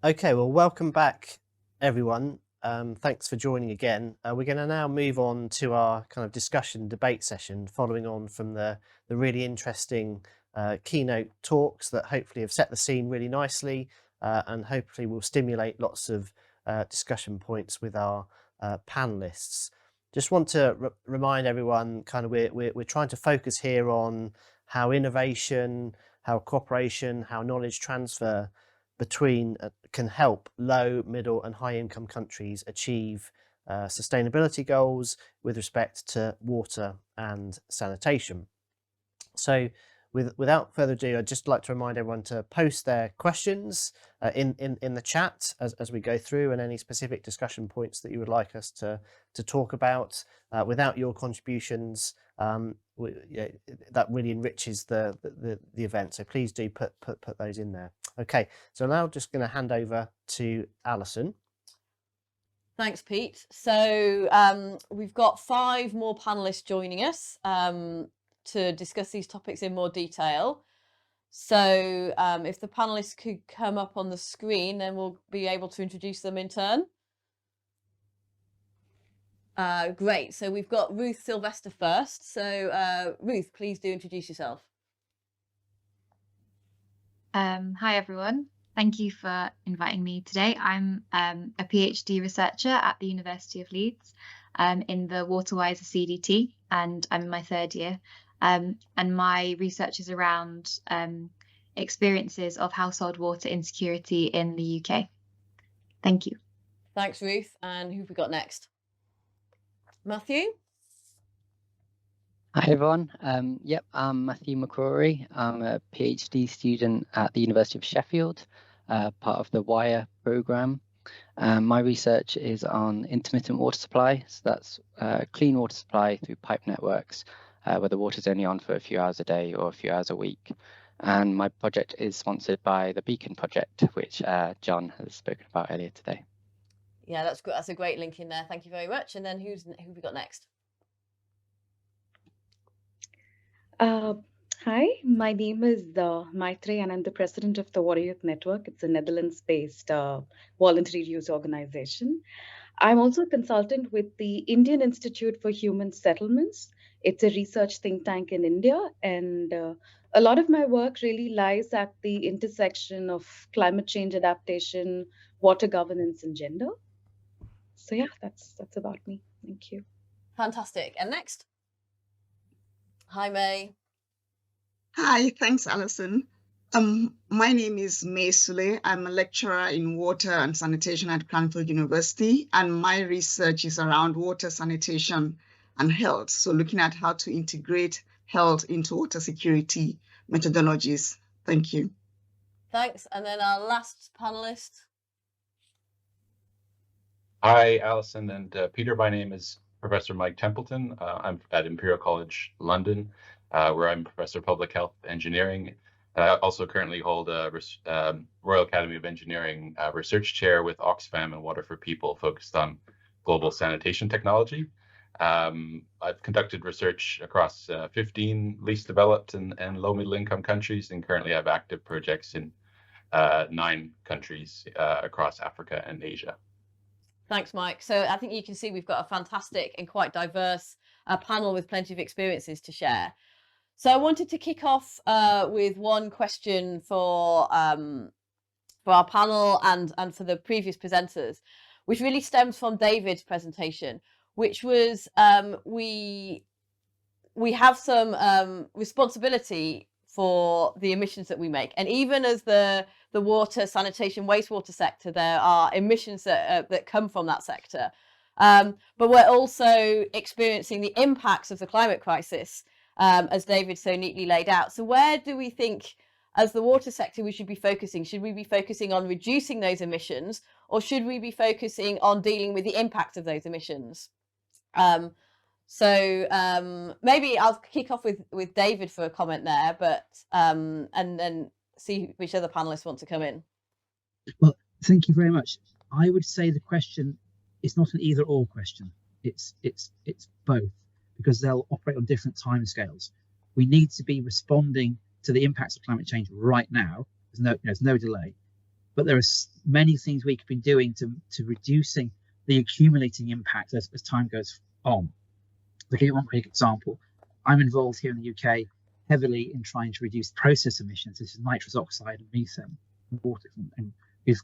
Okay, well, welcome back, everyone. Thanks for joining again. We're going to now move on to our kind of discussion debate session, following on from the really interesting keynote talks that hopefully have set the scene really nicely and hopefully will stimulate lots of discussion points with our panelists. Just want to remind everyone, kind of, we're trying to focus here on how innovation, how cooperation, how knowledge transfer between can help low, middle and high income countries achieve sustainability goals with respect to water and sanitation. So without further ado, I'd just like to remind everyone to post their questions in the chat as we go through, and any specific discussion points that you would like us to talk about. Without your contributions, that really enriches the event. So please do put those in there. Okay, so now I'm just going to hand over to Alison. Thanks, Pete. So we've got 5 more panelists joining us to discuss these topics in more detail. So if the panelists could come up on the screen, then we'll be able to introduce them in turn. Great. So we've got Ruth Sylvester first. So Ruth, please do introduce yourself. Hi, everyone. Thank you for inviting me today. I'm a PhD researcher at the University of Leeds in the WaterWiser CDT, and I'm in my 3rd year. And my research is around experiences of household water insecurity in the UK. Thank you. Thanks, Ruth. And who have we got next? Matthew? Hi everyone. Yep, I'm Matthew McCrory. I'm a PhD student at the University of Sheffield, part of the WIRE programme. My research is on intermittent water supply, so that's clean water supply through pipe networks, where the water's only on for a few hours a day or a few hours a week. And my project is sponsored by the Beacon Project, which John has spoken about earlier today. Yeah, that's good. That's a great link in there. Thank you very much. And then who have we got next? Hi, my name is Maitri, and I'm the president of the Water Youth Network. It's a Netherlands-based voluntary use organization. I'm also a consultant with the Indian Institute for Human Settlements. It's a research think tank in India, and a lot of my work really lies at the intersection of climate change adaptation, water governance, and gender. So yeah, that's about me. Thank you. Fantastic. And next? Hi, May. Hi, thanks, Alison. My name is May Sule. I'm a lecturer in water and sanitation at Cranfield University, and my research is around water, sanitation, and health. So looking at how to integrate health into water security methodologies. Thank you. Thanks. And then our last panelist. Hi, Alison and Peter. My name is Professor Mike Templeton. I'm at Imperial College London, where I'm Professor of Public Health Engineering. I also currently hold a Royal Academy of Engineering research chair with Oxfam and Water for People, focused on global sanitation technology. I've conducted research across 15 least developed and low middle income countries, and currently have active projects in 9 countries across Africa and Asia. Thanks, Mike. So I think you can see we've got a fantastic and quite diverse panel with plenty of experiences to share. So I wanted to kick off with one question for our panel and for the previous presenters, which really stems from David's presentation, which was we have some responsibility for the emissions that we make. And even as the water, sanitation, wastewater sector, there are emissions that come from that sector. But we're also experiencing the impacts of the climate crisis, as David so neatly laid out. So where do we think, as the water sector, we should be focusing? Should we be focusing on reducing those emissions, or should we be focusing on dealing with the impact of those emissions? So maybe I'll kick off with David for a comment there, but and then see which other panelists want to come in. Well, thank you very much. I would say the question is not an either-or question. It's both, because they'll operate on different timescales. We need to be responding to the impacts of climate change right now. There's no delay. but there are many things we could be doing to reducing the accumulating impact as time goes on. To give you one quick example, I'm involved here in the UK heavily in trying to reduce process emissions. This is nitrous oxide and methane in water, and the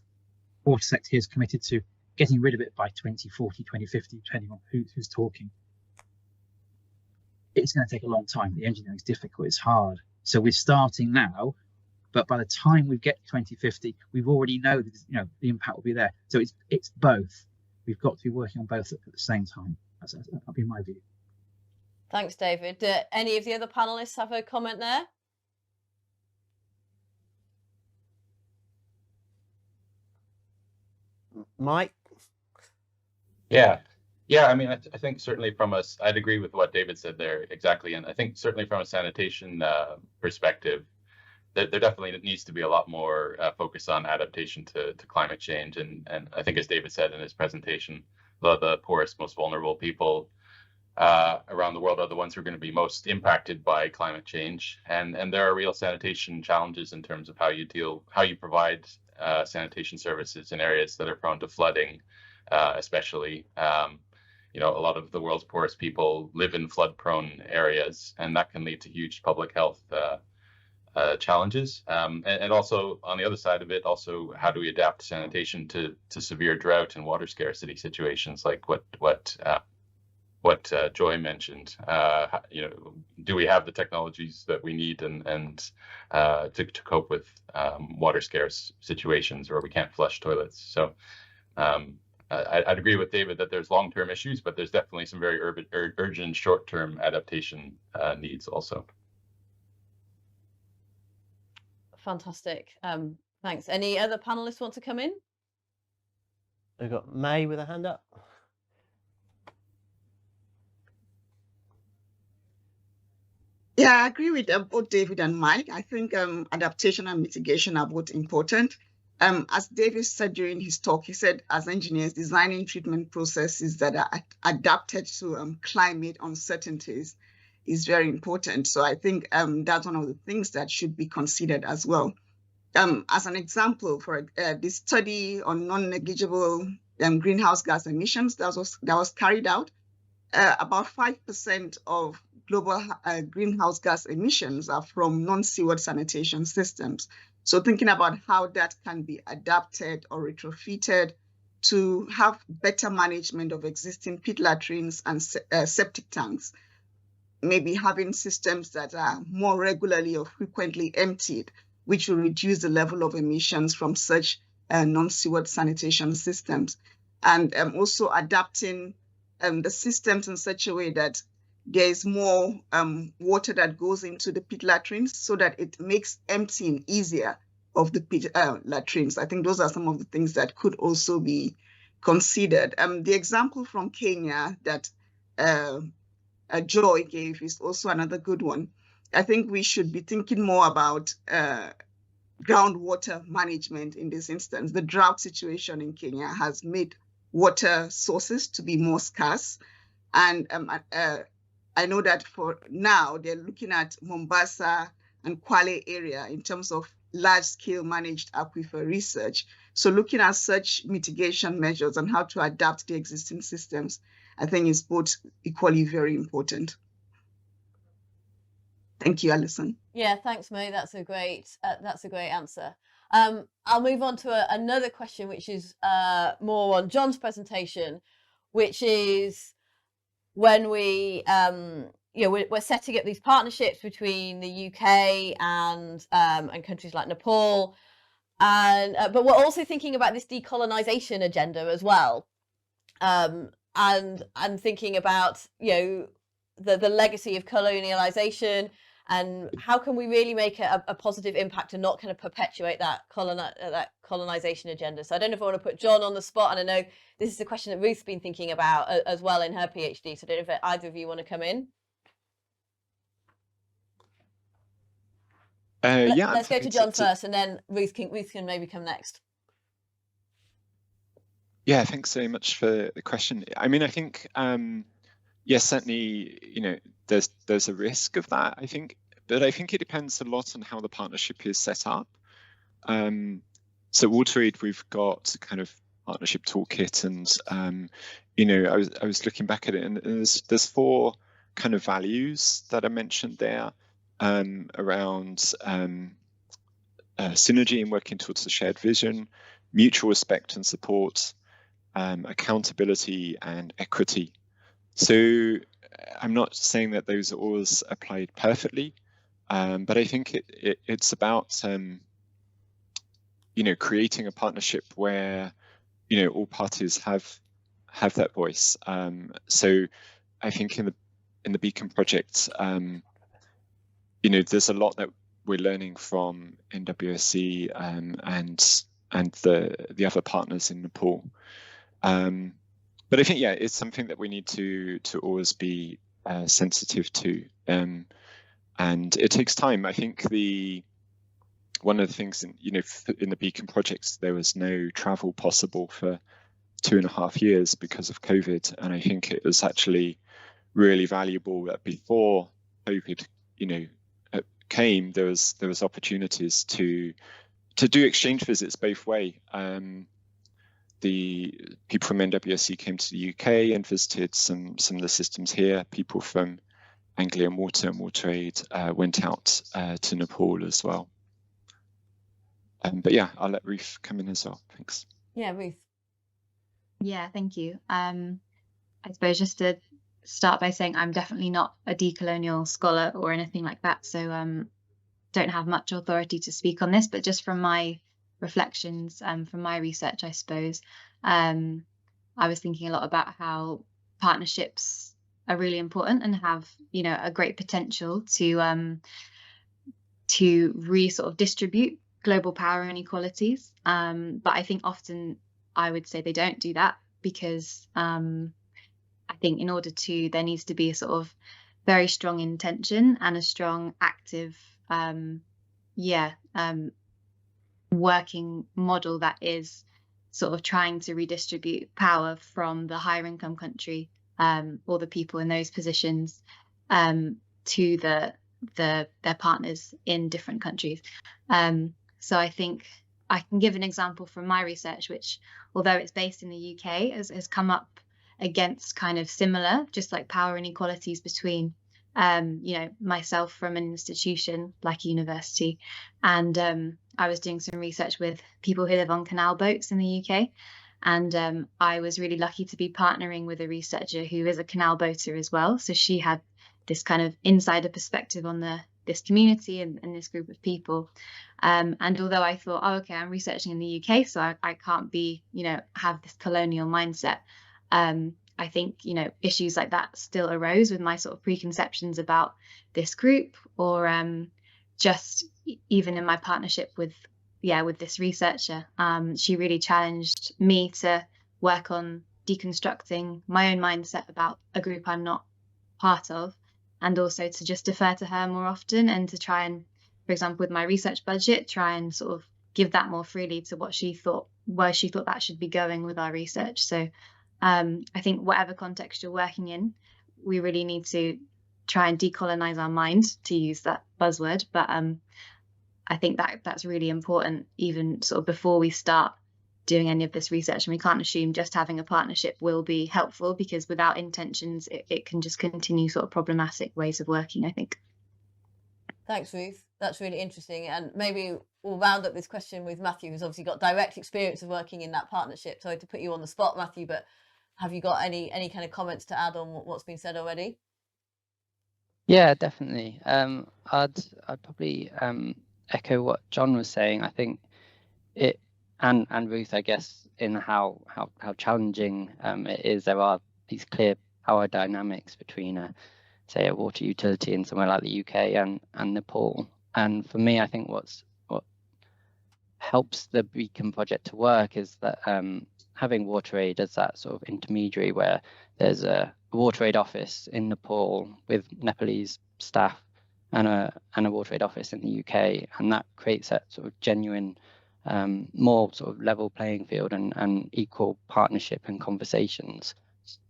water sector here is committed to getting rid of it by 2040, 2050, depending on who's talking. It's going to take a long time. The engineering is difficult, it's hard. So we're starting now, but by the time we get to 2050, we've already know that the impact will be there. So it's both. We've got to be working on both at the same time. That'll be my view. Thanks, David. Do any of the other panelists have a comment there? Mike? Yeah. I mean, I think certainly from I'd agree with what David said there exactly. And I think certainly from a sanitation perspective, there definitely needs to be a lot more focus on adaptation to climate change. And I think, as David said in his presentation, a lot of the poorest, most vulnerable people around the world are the ones who are going to be most impacted by climate change. And there are real sanitation challenges in terms of how you provide sanitation services in areas that are prone to flooding, especially. A lot of the world's poorest people live in flood-prone areas, and that can lead to huge public health challenges. And also, on the other side of it, also, how do we adapt sanitation to severe drought and water scarcity situations, like what Joy mentioned? Do we have the technologies that we need and to cope with water scarce situations where we can't flush toilets? So I'd agree with David that there's long-term issues, but there's definitely some very urgent short-term adaptation needs also. Fantastic. Thanks. Any other panelists want to come in? We've got May with a hand up. Yeah, I agree with both David and Mike. I think adaptation and mitigation are both important. As David said during his talk, he said, as engineers, designing treatment processes that are adapted to climate uncertainties is very important. So I think that's one of the things that should be considered as well. As an example, for this study on non-negligible greenhouse gas emissions that was carried out, about 5% of global greenhouse gas emissions are from non-sewered sanitation systems. So thinking about how that can be adapted or retrofitted to have better management of existing pit latrines and septic tanks, maybe having systems that are more regularly or frequently emptied, which will reduce the level of emissions from such non-sewered sanitation systems. And also adapting the systems in such a way that there is more water that goes into the pit latrines so that it makes emptying easier of the pit latrines. I think those are some of the things that could also be considered. The example from Kenya that Joy gave is also another good one. I think we should be thinking more about groundwater management in this instance. The drought situation in Kenya has made water sources to be more scarce. And I know that for now, they're looking at Mombasa and Kwale area in terms of large-scale managed aquifer research. So looking at such mitigation measures and how to adapt the existing systems, I think is both equally very important. Thank you, Alison. Yeah, thanks, May. That's a great answer. I'll move on to another question, which is more on John's presentation, which is when we we're setting up these partnerships between the UK and countries like Nepal, and but we're also thinking about this decolonization agenda as well, and thinking about the legacy of colonialization and how can we really make a positive impact and not kind of perpetuate that colonization agenda. So I don't know if I want to put John on the spot, and I know this is a question that Ruth's been thinking about as well in her PhD. So I don't know if either of you want to come in. Let's go to John first, and then Ruth can maybe come next. Yeah, thanks very much for the question. I mean, I think yes, certainly, there's a risk of that, I think, but I think it depends a lot on how the partnership is set up. So WaterAid, we've got a kind of partnership toolkit, and I was looking back at it, and there's 4 kind of values that are mentioned there around synergy and working towards the shared vision, mutual respect and support, accountability and equity. So I'm not saying that those are always applied perfectly, but I think it's about creating a partnership where all parties have that voice. So I think in the Beacon project, there's a lot that we're learning from NWSC and the other partners in Nepal. But I think, it's something that we need to always be sensitive to, and it takes time. I think one of the things in the Beacon projects, there was no travel possible for 2.5 years because of COVID, and I think it was actually really valuable that before COVID, came, there was opportunities to do exchange visits both way. The people from NWSC came to the UK and visited some of the systems here. People from Anglian Water and WaterAid went out to Nepal as well. But I'll let Ruth come in as well. Thanks. Yeah, Ruth. Yeah, thank you. I suppose just to start by saying I'm definitely not a decolonial scholar or anything like that, so don't have much authority to speak on this, but just from my reflections from my research, I suppose, I was thinking a lot about how partnerships are really important and have a great potential to sort of distribute global power inequalities, but I think often I would say they don't do that, because I think in order to, there needs to be a sort of very strong intention and a strong active working model that is sort of trying to redistribute power from the higher income country or the people in those positions to their partners in different countries. So I think I can give an example from my research, which, although it's based in the UK, has come up against kind of similar, just like power inequalities between myself from an institution like a university, and I was doing some research with people who live on canal boats in the UK, and I was really lucky to be partnering with a researcher who is a canal boater as well. So she had this kind of insider perspective on this community and this group of people, and although I thought, I'm researching in the UK, so I can't be have this colonial mindset, I think issues like that still arose with my sort of preconceptions about this group, or just even in my partnership with this researcher. She really challenged me to work on deconstructing my own mindset about a group I'm not part of, and also to just defer to her more often, and to try and, for example, with my research budget, try and sort of give that more freely to where she thought that should be going with our research. So I think whatever context you're working in, we really need to try and decolonize our mind, to use that buzzword. But I think that's really important, even sort of before we start doing any of this research. And we can't assume just having a partnership will be helpful, because without intentions, it can just continue sort of problematic ways of working, I think. Thanks, Ruth. That's really interesting. And maybe we'll round up this question with Matthew, who's obviously got direct experience of working in that partnership. Sorry to put you on the spot, Matthew, but have you got any kind of comments to add on what's been said already? Yeah, definitely. I'd probably echo what John was saying. I think it, and Ruth, I guess, in how challenging it is. There are these clear power dynamics between say a water utility in somewhere like the UK and Nepal. And for me, I think what helps the Beacon project to work is that having WaterAid as that sort of intermediary, where there's a WaterAid office in Nepal with Nepalese staff and a WaterAid office in the UK, and that creates that sort of genuine, more sort of level playing field and equal partnership and conversations.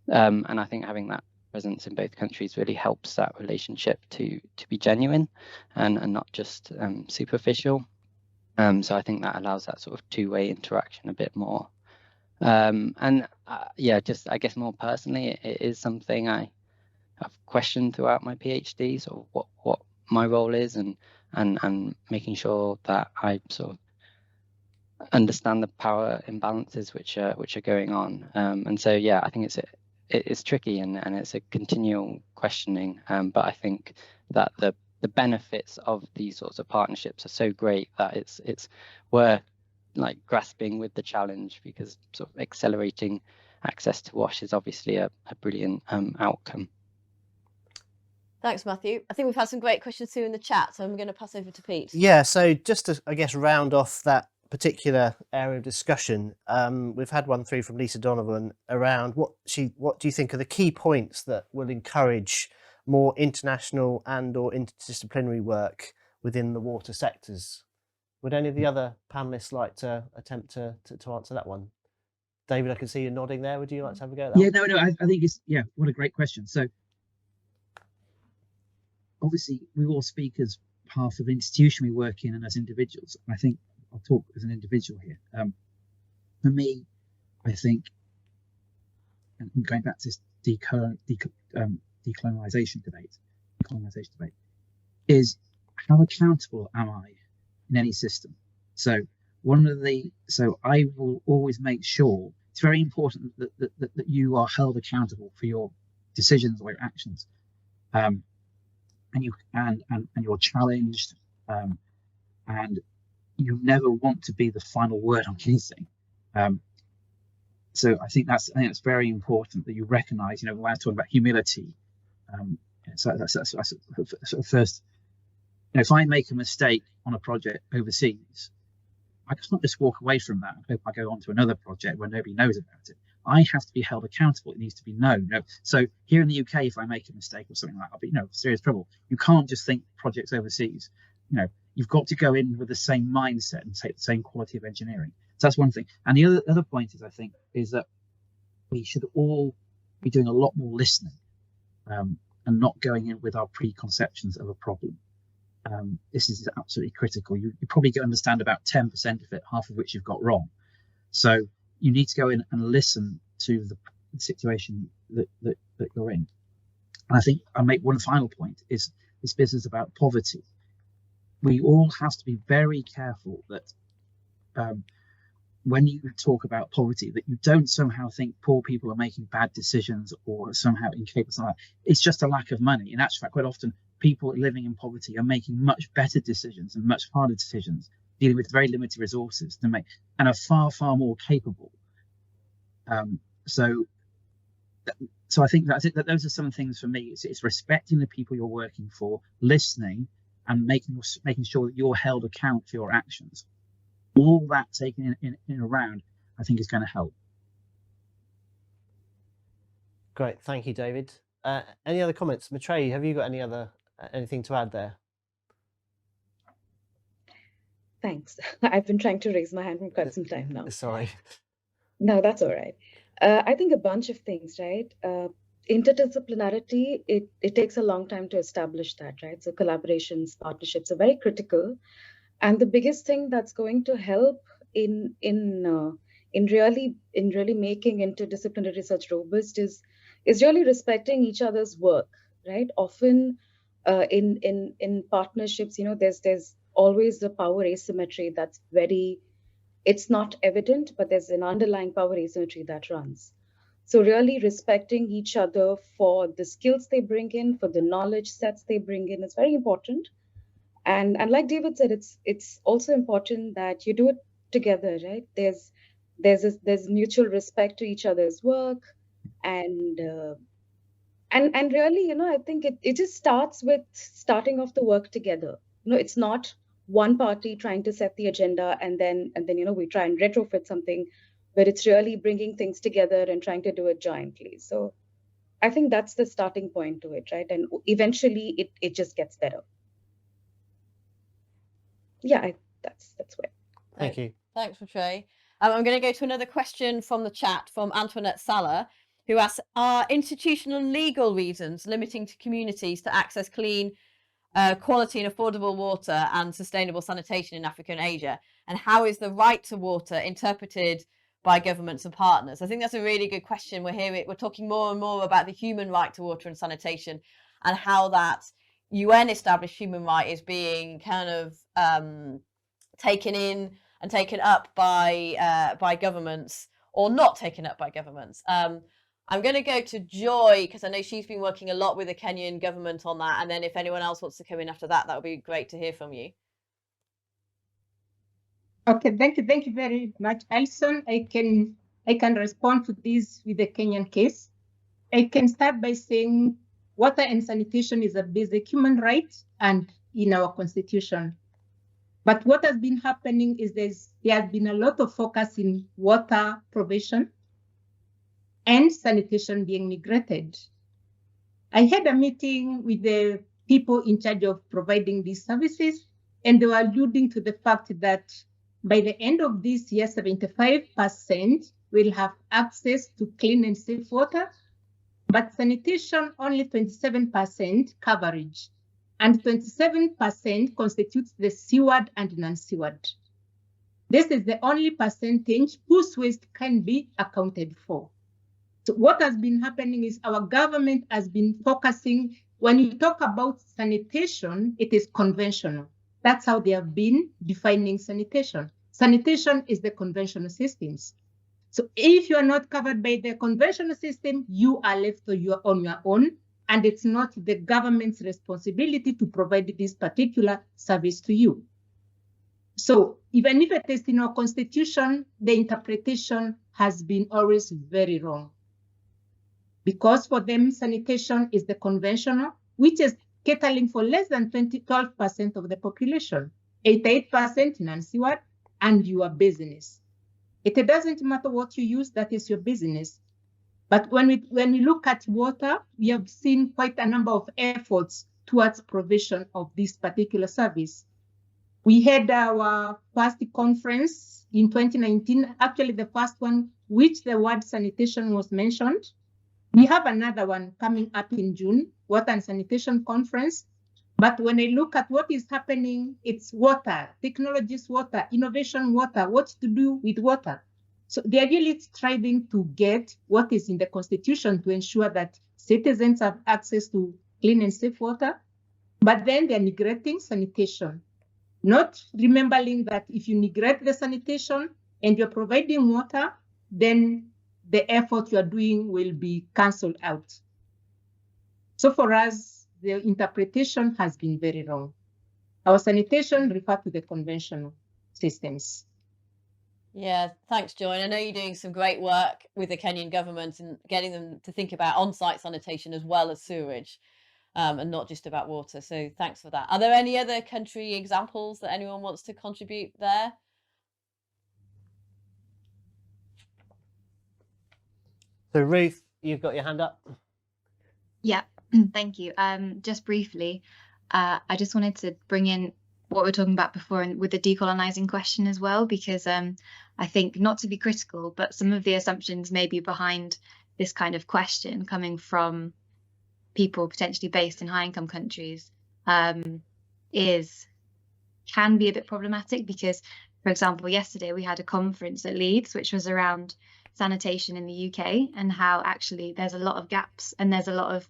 And I think having that presence in both countries really helps that relationship to be genuine and not just superficial. So I think that allows that sort of two-way interaction a bit more. Yeah, just I guess more personally, it is something I've questioned throughout my PhD, sort of what my role is, and making sure that I sort of understand the power imbalances which are going on. And so yeah, I think it's tricky and it's a continual questioning. But I think that the benefits of these sorts of partnerships are so great that it's worth like grasping with the challenge, because sort of accelerating access to WASH is obviously a brilliant outcome. Thanks, Matthew. I think we've had some great questions too in the chat, so I'm going to pass over to Pete. Yeah, so just to, I guess, round off that particular area of discussion, we've had one through from Lisa Donovan around what do you think are the key points that will encourage more international and or interdisciplinary work within the water sectors? Would any of the other panelists like to attempt to answer that one? David, I can see you nodding there. Would you like to have a go at that? Yeah, no, I think it's, yeah, what a great question. So obviously we all speak as half of the institution we work in and as individuals. I think I'll talk as an individual here. For me, I think, and going back to this decolonization debate, is how accountable am I in any system? So I will always make sure it's very important that you are held accountable for your decisions or your actions, and you're challenged, and you never want to be the final word on anything. So I think that's very important that you recognise. You know, when I was talking about humility, so that's sort of first. You know, if I make a mistake on a project overseas, I can't just walk away from that and hope I go on to another project where nobody knows about it. I have to be held accountable. It needs to be known. You know? So here in the UK, if I make a mistake or something like that, I'll be, serious trouble. You can't just think projects overseas. You know, you've got to go in with the same mindset and take the same quality of engineering. So that's one thing. And the other point is, I think, is that we should all be doing a lot more listening, and not going in with our preconceptions of a problem. This is absolutely critical. You probably understand about 10% of it, half of which you've got wrong. So you need to go in and listen to the situation that you're in. And I think I'll make one final point, is this business about poverty. We all have to be very careful that when you talk about poverty, that you don't somehow think poor people are making bad decisions or somehow incapable. It's just a lack of money. In actual fact, quite often people living in poverty are making much better decisions and much harder decisions, dealing with very limited resources to make, and are far, far more capable. So I think that those are some things for me. It's respecting the people you're working for, listening, and making sure that you're held account for your actions. All that taken in around, I think, is going to help. Great, thank you, David. Any other comments? Maitreyi, have you got anything to add there? Thanks. I've been trying to raise my hand for quite some time now. Sorry. No, that's all right. I think a bunch of things, right? Interdisciplinarity, it takes a long time to establish that, right? So collaborations, partnerships are very critical. And the biggest thing that's going to help in really making interdisciplinary research robust is really respecting each other's work, right? Often in partnerships, there's always the power asymmetry that's it's not evident, but there's an underlying power asymmetry that runs. So really respecting each other for the skills they bring in, for the knowledge sets they bring in is very important. And like David said, it's also important that you do it together, right? There's mutual respect to each other's work, and really, I think it just starts with starting off the work together. It's not one party trying to set the agenda and then we try and retrofit something, but it's really bringing things together and trying to do it jointly. So I think that's the starting point to it, right? And eventually it just gets better. Yeah, that's where. Thank you. Thanks, Maitreyi. I'm going to go to another question from the chat from Antoinette Sala, who asks, are institutional and legal reasons limiting to communities to access clean quality and affordable water and sustainable sanitation in Africa and Asia? And how is the right to water interpreted by governments and partners? I think that's a really good question. We're talking more and more about the human right to water and sanitation, and how that UN established human right is being kind of taken in and taken up by governments, or not taken up by governments. I'm going to go to Joy, because I know she's been working a lot with the Kenyan government on that. And then if anyone else wants to come in after that, that would be great to hear from you. Okay, thank you very much, Alison. I can respond to this with the Kenyan case. I can start by saying water and sanitation is a basic human right and in our constitution. But what has been happening is there has been a lot of focus in water provision and sanitation being neglected. I had a meeting with the people in charge of providing these services, and they were alluding to the fact that by the end of this year, 75% will have access to clean and safe water, but sanitation only 27% coverage, and 27% constitutes the sewered and non-sewered. This is the only percentage whose waste can be accounted for. So what has been happening is our government has been focusing, when you talk about sanitation, it is conventional. That's how they have been defining sanitation. Sanitation is the conventional systems. So if you are not covered by the conventional system, you are left on your own, and it's not the government's responsibility to provide this particular service to you. So even if it is in our constitution, the interpretation has been always very wrong. Because for them, sanitation is the conventional, which is catering for less than 12% of the population, 88% non-sewered, and your business. It doesn't matter what you use, that is your business. But when we look at water, we have seen quite a number of efforts towards provision of this particular service. We had our first conference in 2019, actually the first one, which the word sanitation was mentioned. We have another one coming up in June, Water and Sanitation Conference. But when I look at what is happening, it's water, technologies water, innovation water, what to do with water. So they are really striving to get what is in the Constitution to ensure that citizens have access to clean and safe water, but then they're neglecting sanitation. Not remembering that if you neglect the sanitation and you're providing water, then the effort you are doing will be cancelled out. So for us, the interpretation has been very wrong. Our sanitation refers to the conventional systems. Yeah, thanks, Joy. And I know you're doing some great work with the Kenyan government and getting them to think about on-site sanitation as well as sewerage, and not just about water. So thanks for that. Are there any other country examples that anyone wants to contribute there? So Ruth, you've got your hand up. Yeah, thank you. Just briefly, I just wanted to bring in what we were talking about before and with the decolonizing question as well, because I think, not to be critical, but some of the assumptions maybe behind this kind of question coming from people potentially based in high-income countries can be a bit problematic, because, for example, yesterday we had a conference at Leeds, which was around sanitation in the UK and how actually there's a lot of gaps, and there's a lot of,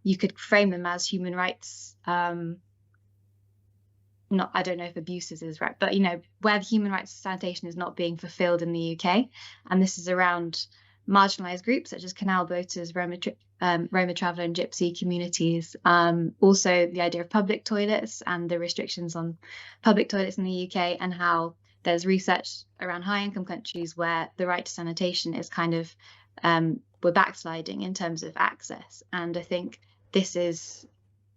you could frame them as human rights, not, I don't know if abuses is right, but, you know, where the human rights sanitation is not being fulfilled in the UK. And this is around marginalized groups such as canal boaters, Roma traveller and gypsy communities. Also the idea of public toilets and the restrictions on public toilets in the UK, and how there's research around high income countries where the right to sanitation is kind of, we're backsliding in terms of access. And I think this is,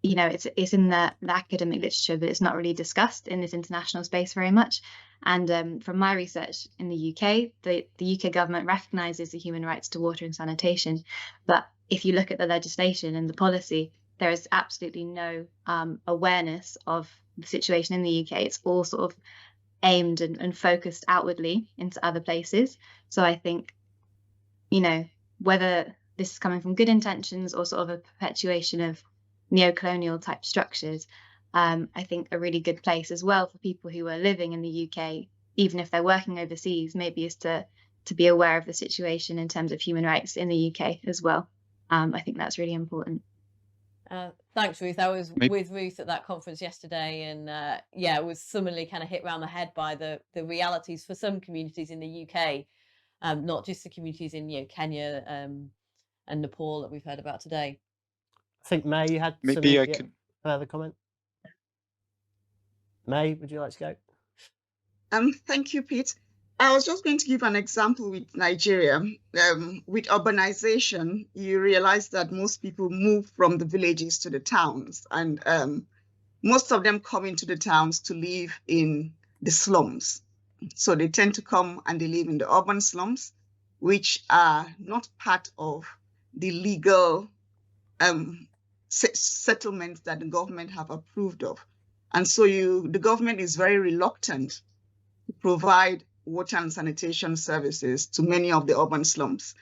you know, it's in the academic literature, but it's not really discussed in this international space very much. And from my research in the UK, the UK government recognises the human rights to water and sanitation. But if you look at the legislation and the policy, there is absolutely no awareness of the situation in the UK. It's all sort of aimed and focused outwardly into other places. So I think, you know, whether this is coming from good intentions or sort of a perpetuation of neo-colonial type structures, I think a really good place as well for people who are living in the UK, even if they're working overseas, maybe is to be aware of the situation in terms of human rights in the UK as well. I think that's really important. Thanks, Ruth. I was with Ruth at that conference yesterday, and yeah, was similarly kind of hit around the head by the realities for some communities in the UK, not just the communities in Kenya and Nepal that we've heard about today. I think May, you had Maybe some I can further comment. May, would you like to go? Thank you, Pete. I was just going to give an example with Nigeria. With urbanization, you realize that most people move from the villages to the towns, and most of them come into the towns to live in the slums. So they tend to come and they live in the urban slums, which are not part of the legal settlements that the government have approved of. And so the government is very reluctant to provide water and sanitation services to many of the urban slums.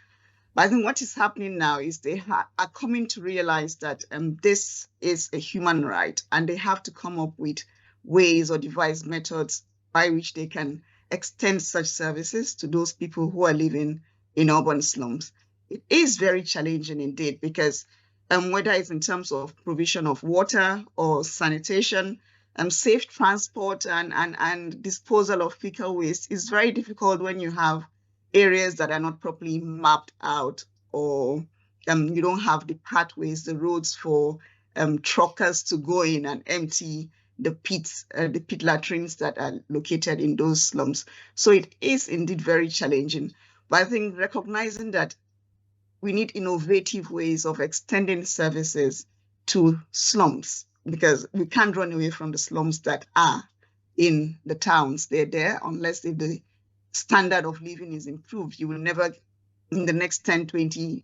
But I think what is happening now is they are coming to realize that this is a human right, and they have to come up with ways or devise methods by which they can extend such services to those people who are living in urban slums. It is very challenging indeed, because whether it's in terms of provision of water or sanitation, safe transport and disposal of fecal waste is very difficult when you have areas that are not properly mapped out, or you don't have the pathways, the roads for truckers to go in and empty the pits, the pit latrines that are located in those slums. So it is indeed very challenging. But I think recognizing that we need innovative ways of extending services to slums, because we can't run away from the slums that are in the towns. They're there unless if the standard of living is improved. You will never, in the next 10, 20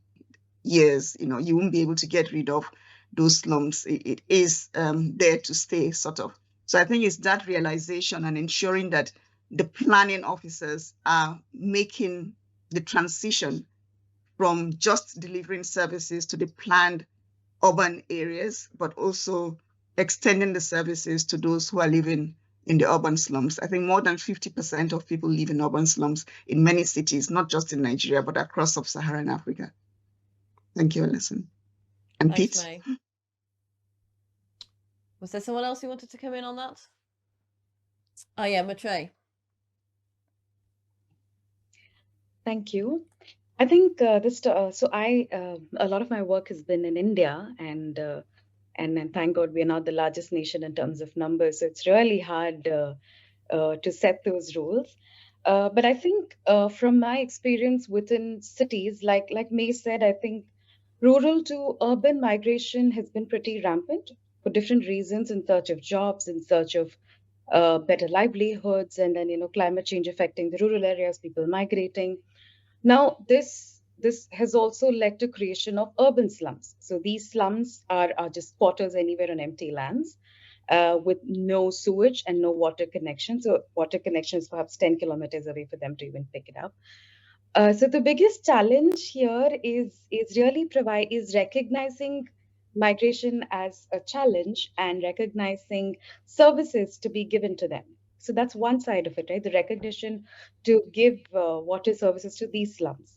years, you won't be able to get rid of those slums. It is there to stay, sort of. So I think it's that realization and ensuring that the planning officers are making the transition from just delivering services to the planned urban areas, but also extending the services to those who are living in the urban slums. I think more than 50% of people live in urban slums in many cities, not just in Nigeria, but across sub-Saharan Africa. Thank you, Alison. And Thanks, Pete? May. Was there someone else who wanted to come in on that? Oh yeah, Maitre. Thank you. I think a lot of my work has been in India, and thank God we are not the largest nation in terms of numbers. So it's really hard to set those rules. But I think from my experience within cities, like May said, I think rural to urban migration has been pretty rampant for different reasons, in search of jobs, in search of better livelihoods, and then climate change affecting the rural areas, people migrating. Now, this has also led to creation of urban slums. So these slums are just quarters anywhere on empty lands with no sewage and no water connection. So water connection is perhaps 10 kilometers away for them to even pick it up. So the biggest challenge here is recognizing migration as a challenge and recognizing services to be given to them. So that's one side of it, right? The recognition to give water services to these slums.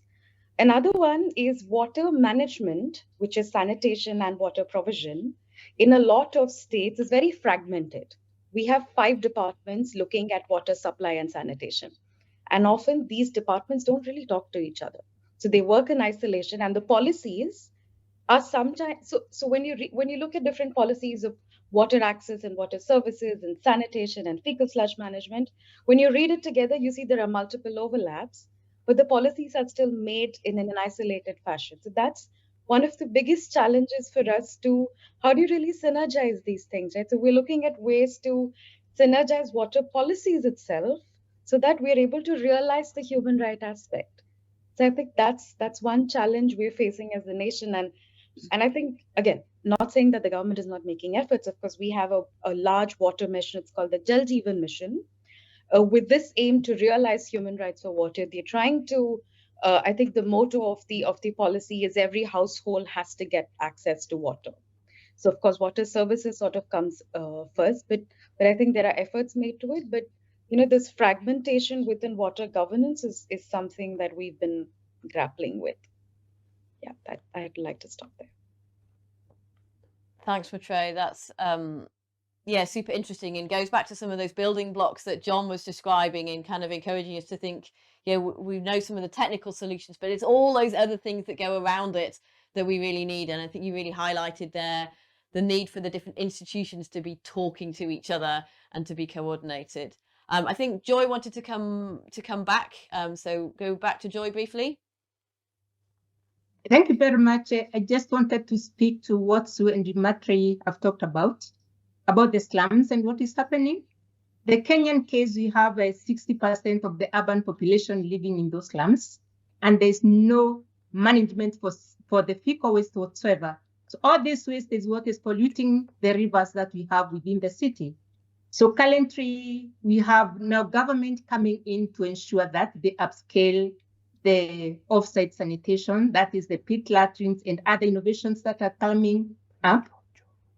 Another one is water management, which is sanitation and water provision. In a lot of states, is very fragmented. We have 5 departments looking at water supply and sanitation. And often these departments don't really talk to each other. So they work in isolation, and the policies are sometimes, so when you look at different policies of water access and water services and sanitation and fecal sludge management, when you read it together, you see there are multiple overlaps, but the policies are still made in an isolated fashion. So that's one of the biggest challenges for us to, how do you really synergize these things, right? So we're looking at ways to synergize water policies itself so that we're able to realize the human right aspect. So I think that's one challenge we're facing as a nation. And I think, again, not saying that the government is not making efforts. Of course, we have a large water mission. It's called the Jal Jeevan Mission. With this aim to realize human rights for water, they're trying to, I think the motto of the policy is every household has to get access to water. So of course, water services sort of comes first, but I think there are efforts made to it. But this fragmentation within water governance is something that we've been grappling with. Yeah, I'd like to stop there. Thanks, Maitreyi. That's yeah, super interesting, and goes back to some of those building blocks that John was describing and kind of encouraging us to think, we know some of the technical solutions, but it's all those other things that go around it that we really need. And I think you really highlighted there the need for the different institutions to be talking to each other and to be coordinated. I think Joy wanted to come back, so go back to Joy briefly. Thank you very much. I just wanted to speak to what Sue and Maitreyi have talked about the slums and what is happening. The Kenyan case, we have 60% of the urban population living in those slums, and there's no management for the fecal waste whatsoever. So all this waste is what is polluting the rivers that we have within the city. So currently, we have now government coming in to ensure that they upscale the offsite sanitation, that is the pit latrines and other innovations that are coming up.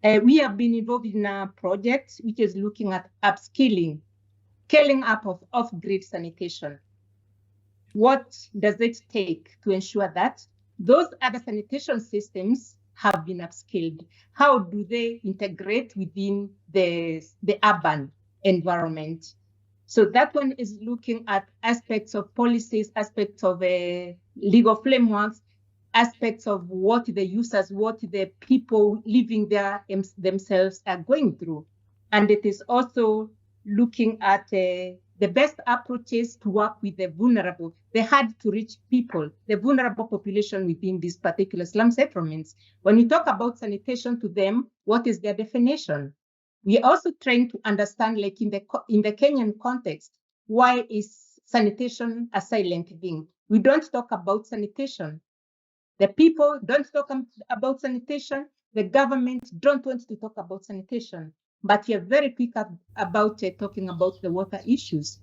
We have been involved in a project which is looking at scaling up of off-grid sanitation. What does it take to ensure that those other sanitation systems have been upskilled? How do they integrate within the urban environment? So that one is looking at aspects of policies, aspects of legal frameworks, aspects of what the users, what the people living there themselves are going through. And it is also looking at the best approaches to work with the vulnerable, the hard to reach people, the vulnerable population within these particular slum settlements. When we talk about sanitation to them, what is their definition? We are also trying to understand, like in the Kenyan context, why is sanitation a silent thing? We don't talk about sanitation. The people don't talk about sanitation. The government don't want to talk about sanitation. But we are very quick about talking about the water issues.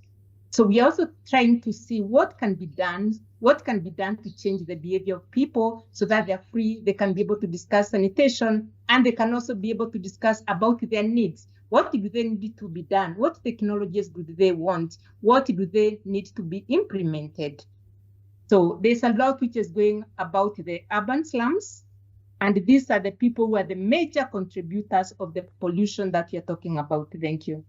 So we are also trying to see what can be done to change the behavior of people so that they're free, they can be able to discuss sanitation, and they can also be able to discuss about their needs. What do they need to be done? What technologies do they want? What do they need to be implemented? So there's a lot which is going about the urban slums, and these are the people who are the major contributors of the pollution that you're talking about. Thank you.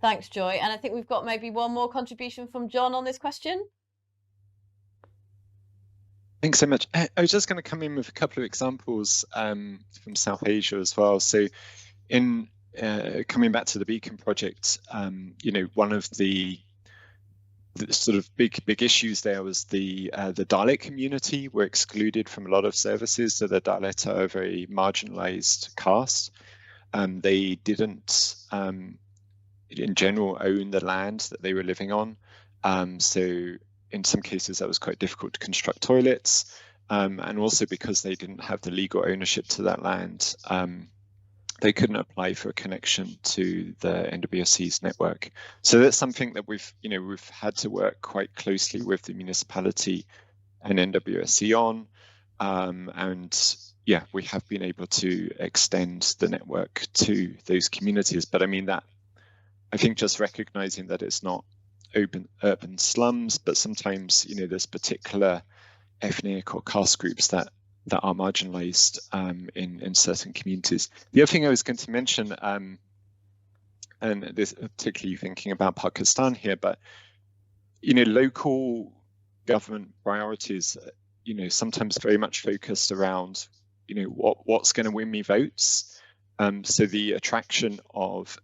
Thanks, Joy. And I think we've got maybe one more contribution from John on this question. Thanks so much. I was just going to come in with a couple of examples from South Asia as well. So in coming back to the Beacon project, one of the sort of big issues there was the Dalit community were excluded from a lot of services. So the Dalit are a very marginalized caste. They didn't, in general, own the land that they were living on. So in some cases, that was quite difficult to construct toilets. And also because they didn't have the legal ownership to that land, they couldn't apply for a connection to the NWSC's network. So that's something that we've had to work quite closely with the municipality and NWSC on. And yeah, we have been able to extend the network to those communities. But I mean that, I think just recognizing that it's not urban slums, but sometimes, there's particular ethnic or caste groups that are marginalized in certain communities. The other thing I was going to mention, and this particularly thinking about Pakistan here, but local government priorities, sometimes very much focused around, what's going to win me votes. So the attraction of,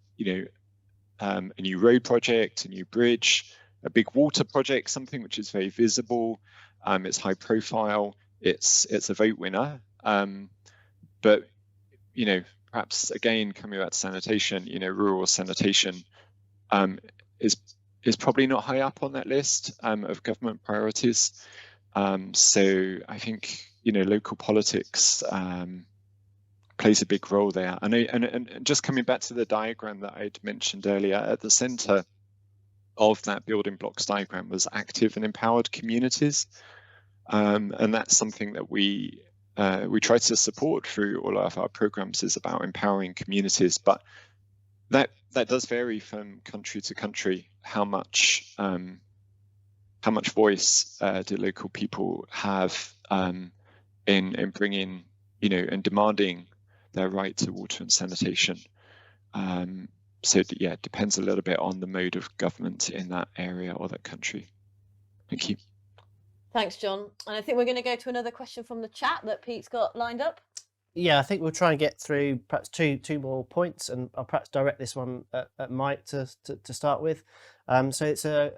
a new road project, a new bridge, a big water project, something which is very visible, it's high profile, it's a vote winner. But perhaps again coming back to sanitation, rural sanitation is probably not high up on that list of government priorities. So I think local politics plays a big role there. And just coming back to the diagram that I'd mentioned earlier, at the center of that building blocks diagram was active and empowered communities. And that's something that we we try to support through all of our programs is about empowering communities, but that does vary from country to country, how much voice do local people have in bringing, and demanding their right to water and sanitation. So yeah, it depends a little bit on the mode of government in that area or that country. Thank you. Thanks, John. And I think we're going to go to another question from the chat that Pete's got lined up. Yeah, I think we'll try and get through perhaps two more points, and I'll perhaps direct this one at Mike to start with. So it's a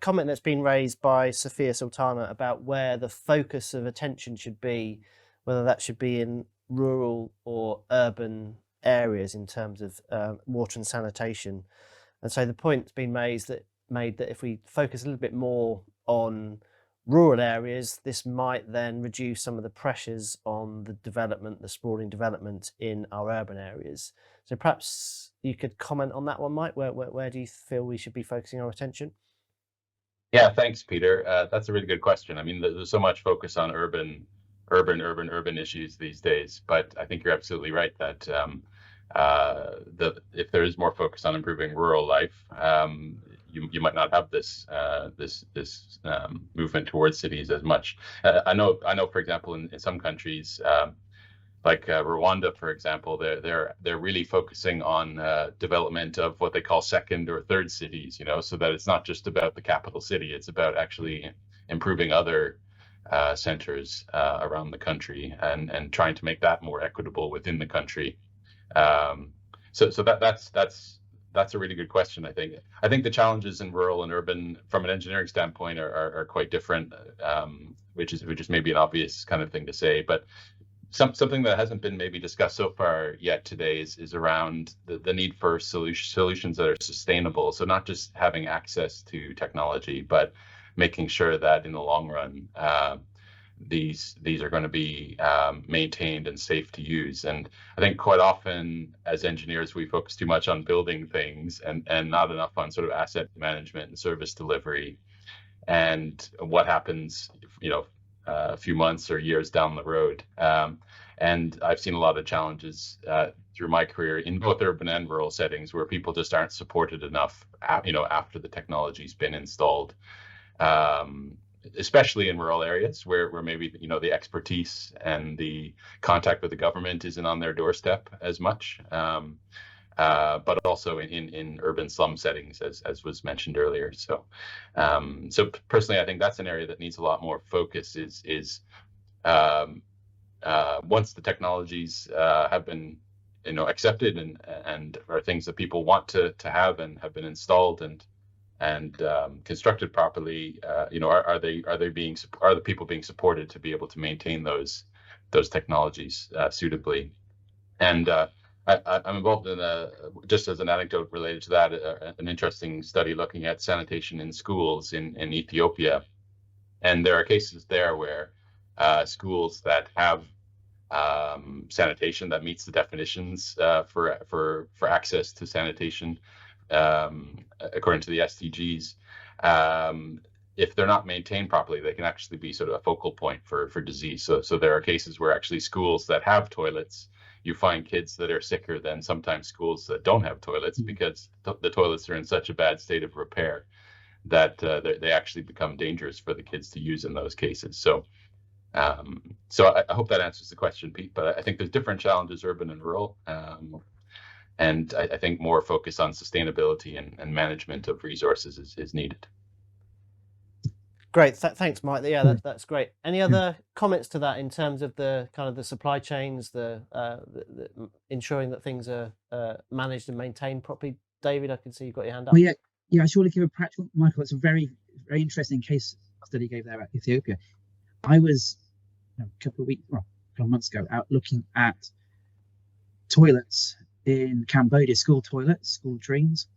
comment that's been raised by Sophia Sultana about where the focus of attention should be, whether that should be in rural or urban areas in terms of water and sanitation. And so the point's been made that if we focus a little bit more on rural areas, this might then reduce some of the pressures on the sprawling development in our urban areas. So perhaps you could comment on that one, Mike. Where do you feel we should be focusing our attention? Yeah, thanks, Peter. That's a really good question. I mean, there's so much focus on urban issues these days, but I think you're absolutely right that if there is more focus on improving rural life, you might not have this movement towards cities as much. I know, for example, in some countries, like Rwanda, for example, they're really focusing on development of what they call second or third cities, so that it's not just about the capital city, it's about actually improving other centers around the country and trying to make that more equitable within the country. So that's a really good question. I think the challenges in rural and urban from an engineering standpoint are quite different, which is maybe an obvious kind of thing to say, but something that hasn't been maybe discussed so far yet today is around the need for solutions that are sustainable. So not just having access to technology, but making sure that in the long run, these are going to be maintained and safe to use. And I think quite often as engineers, we focus too much on building things and not enough on sort of asset management and service delivery. And what happens, a few months or years down the road. And I've seen a lot of challenges through my career in both urban and rural settings where people just aren't supported enough, after the technology's been installed. Especially in rural areas where maybe the expertise and the contact with the government isn't on their doorstep as much, but also in urban slum settings, as was mentioned earlier. So personally, I think that's an area that needs a lot more focus. Is once the technologies have been accepted and are things that people want to have and have been installed and constructed properly, are the people being supported to be able to maintain those technologies suitably? And I'm involved in just as an anecdote related to that, an interesting study looking at sanitation in schools in Ethiopia, and there are cases there where schools that have sanitation that meets the definitions for access to sanitation. According to the SDGs, if they're not maintained properly, they can actually be sort of a focal point for disease. So there are cases where actually schools that have toilets, you find kids that are sicker than sometimes schools that don't have toilets because the toilets are in such a bad state of repair that they actually become dangerous for the kids to use in those cases. So I hope that answers the question, Pete, but I think there's different challenges, urban and rural. And I think more focus on sustainability and management of resources is needed. Great, thanks, Mike. Yeah, that's great. Any other comments to that in terms of the kind of the supply chains, the ensuring that things are managed and maintained properly? David, I can see you've got your hand up. Well, yeah. I should give a practical, Michael. It's a very, very interesting case study you gave there at Ethiopia. I was a couple of months ago out looking at toilets in Cambodia, school toilets, school latrines.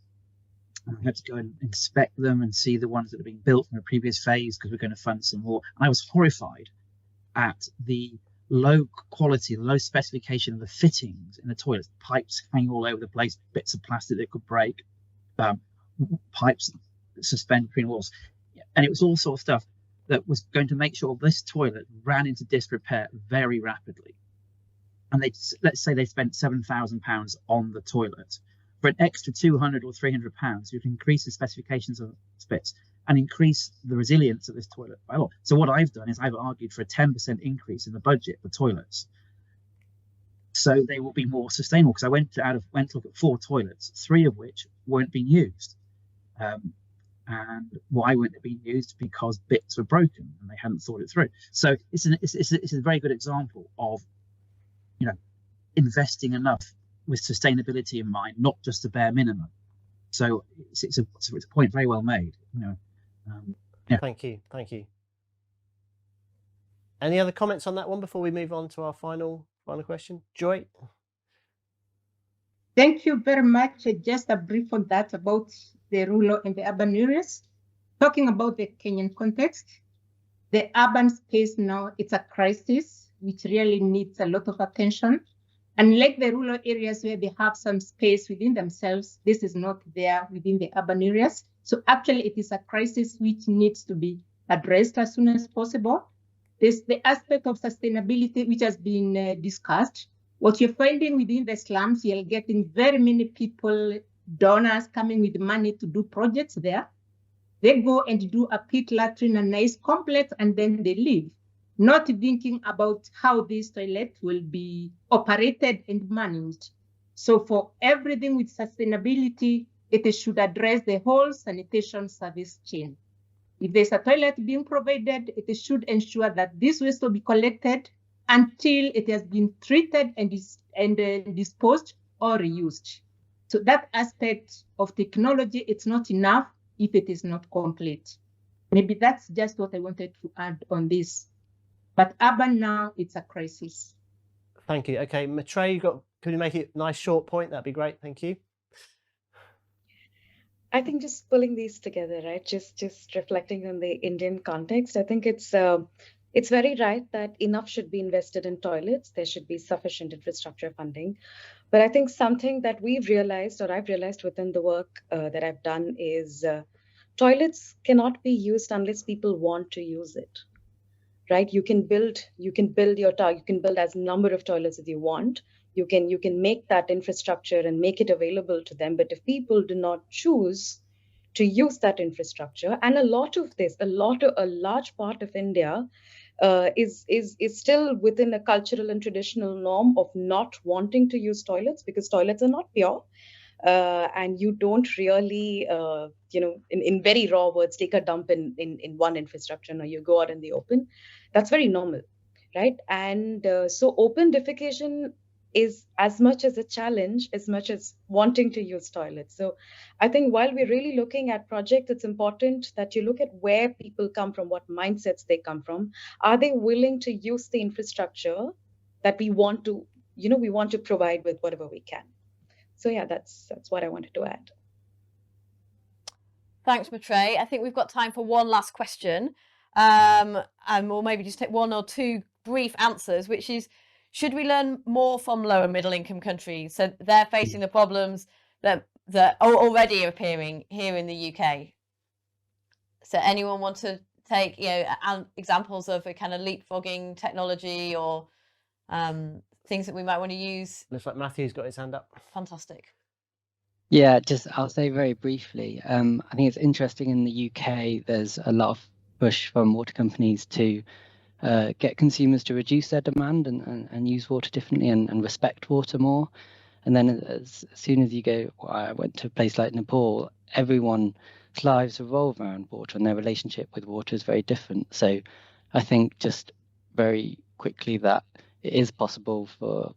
I had to go and inspect them and see the ones that had been built from a previous phase because we're going to fund some more. And I was horrified at the low quality, the low specification of the fittings in the toilets. Pipes hanging all over the place, bits of plastic that could break, pipes suspended between walls. And it was all sort of stuff that was going to make sure this toilet ran into disrepair very rapidly. And let's say they spent £7,000 on the toilet. For an extra £200 or £300, you can increase the specifications of bits and increase the resilience of this toilet by a lot. So what I've done is I've argued for a 10% increase in the budget for toilets, so they will be more sustainable. Because I went to look at 4 toilets, 3 of which weren't being used, and why weren't they being used? Because bits were broken and they hadn't thought it through. So it's a very good example of, you know, investing enough with sustainability in mind, not just the bare minimum. So it's a point very well made. You know, yeah. Thank you. Any other comments on that one before we move on to our final question? Joy? Thank you very much. Just a brief on that about the rural and the urban areas. Talking about the Kenyan context, the urban space now, it's a crisis which really needs a lot of attention. Unlike the rural areas where they have some space within themselves, this is not there within the urban areas. So actually it is a crisis which needs to be addressed as soon as possible. There's the aspect of sustainability which has been discussed. What you're finding within the slums, you're getting very many people, donors coming with money to do projects there. They go and do a pit latrine, a nice complex, and then they leave, not thinking about how this toilet will be operated and managed. So for everything with sustainability, it should address the whole sanitation service chain. If there's a toilet being provided, it should ensure that this waste will be collected until it has been treated and disposed or reused. So that aspect of technology, it's not enough if it is not complete. Maybe that's just what I wanted to add on this. But urban now, it's a crisis. Thank you. Okay, Maitreyi, could you make it a nice short point? That'd be great. Thank you. I think just pulling these together, right? Just reflecting on the Indian context, I think it's very right that enough should be invested in toilets. There should be sufficient infrastructure funding. But I think something that we've realized, or I've realized within the work that I've done, is toilets cannot be used unless people want to use it. Right? You can build as number of toilets as you want. You can make that infrastructure and make it available to them. But if people do not choose to use that infrastructure, and a large part of India is still within a cultural and traditional norm of not wanting to use toilets because toilets are not pure. And you don't really, in very raw words, take a dump in one infrastructure, or you go out in the open. That's very normal, right? And so open defecation is as much as a challenge, as much as wanting to use toilets. So I think while we're really looking at projects, it's important that you look at where people come from, what mindsets they come from. Are they willing to use the infrastructure that we want to provide with whatever we can? So yeah, that's what I wanted to add. Thanks, Maitreyi. I think we've got time for one last question. And we'll maybe just take one or two brief answers, which is, should we learn more from low and middle income countries? So they're facing the problems that are already appearing here in the UK. So anyone want to take examples of a kind of leapfrogging technology or things that we might want to use? Looks like Matthew's got his hand up. Fantastic. Yeah, I'll say very briefly. I think it's interesting in the UK, there's a lot of push from water companies to get consumers to reduce their demand and use water differently and respect water more. And then as soon as you go, I went to a place like Nepal, everyone's lives revolve around water and their relationship with water is very different. So I think just very quickly that it is possible for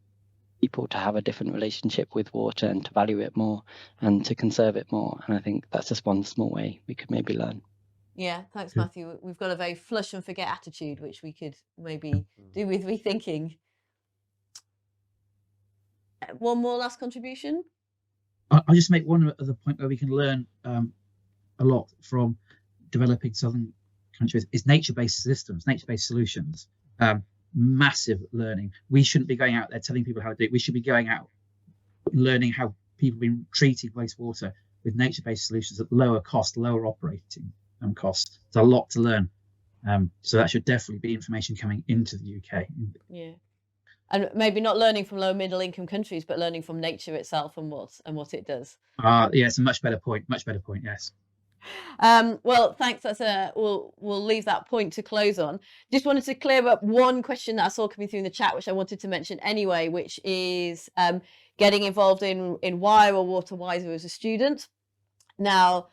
people to have a different relationship with water and to value it more and to conserve it more. And I think that's just one small way we could maybe learn. Yeah, thanks, Matthew. We've got a very flush and forget attitude, which we could maybe do with rethinking. One more last contribution? I'll just make one other point where we can learn a lot from developing southern countries is nature-based systems, nature-based solutions. Massive learning. We shouldn't be going out there telling people how to do it. We should be going out learning how people have been treating wastewater with nature-based solutions at lower cost, lower operating costs. There's a lot to learn So that should definitely be information coming into the UK. Yeah. And maybe not learning from low middle income countries, but learning from nature itself and what it does. Yeah, it's a much better point. Much better point. Yes. Well, thanks. We'll leave that point to close on. Just wanted to clear up one question that I saw coming through in the chat, which I wanted to mention anyway, which is getting involved in WIRE or Water Wiser as a student. Now,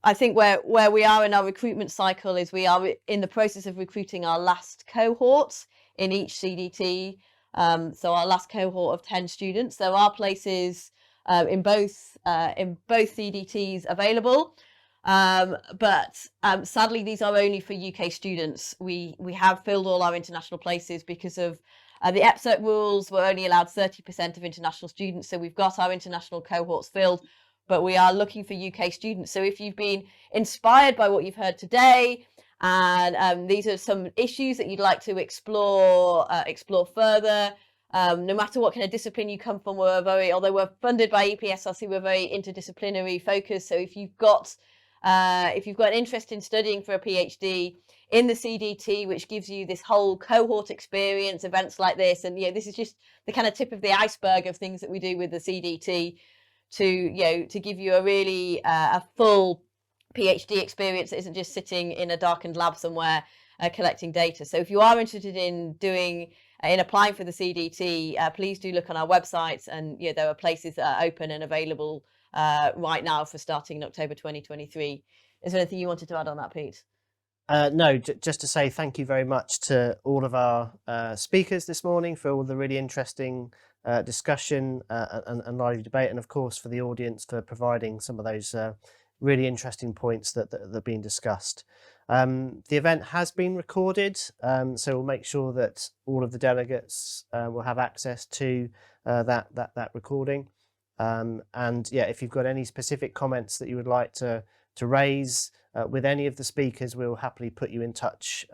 I think where we are in our recruitment cycle is we are in the process of recruiting our last cohorts in each CDT. So our last cohort of 10 students. There are places in both CDTs available, but sadly these are only for UK students. We have filled all our international places because of the EPSRC rules. We're only allowed 30% of international students, so we've got our international cohorts filled, but we are looking for UK students. So if you've been inspired by what you've heard today, and these are some issues that you'd like to explore further, no matter what kind of discipline you come from, although we're funded by EPSRC, we're very interdisciplinary focused. So if you've got an interest in studying for a PhD in the CDT, which gives you this whole cohort experience, events like this, and this is just the kind of tip of the iceberg of things that we do with the CDT to give you a really a full PhD experience that isn't just sitting in a darkened lab somewhere collecting data. So if you are interested in applying for the CDT, please do look on our websites, and there are places that are open and available right now for starting in October 2023. Is there anything you wanted to add on that, Pete? No, just to say thank you very much to all of our speakers this morning for all the really interesting discussion and lively debate, and of course for the audience for providing some of those really interesting points that are being discussed. The event has been recorded, so we'll make sure that all of the delegates will have access to that recording. And yeah, if you've got any specific comments that you would like to raise with any of the speakers, we'll happily put you in touch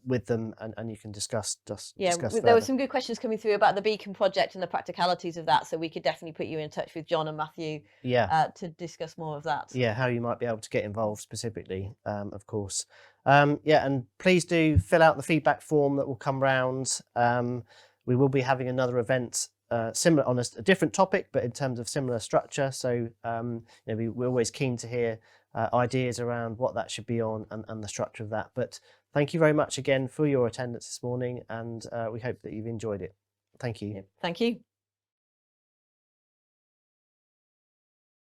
with them, and you can discuss further. There were some good questions coming through about the Beacon project and the practicalities of that, so we could definitely put you in touch with John and Matthew to discuss more of that. Yeah, how you might be able to get involved specifically, of course. Yeah, and please do fill out the feedback form that will come round. We will be having another event similar on a different topic, but in terms of similar structure. So we're always keen to hear ideas around what that should be on and the structure of that. But thank you very much again for your attendance this morning, and we hope that you've enjoyed it. Thank you. Thank you.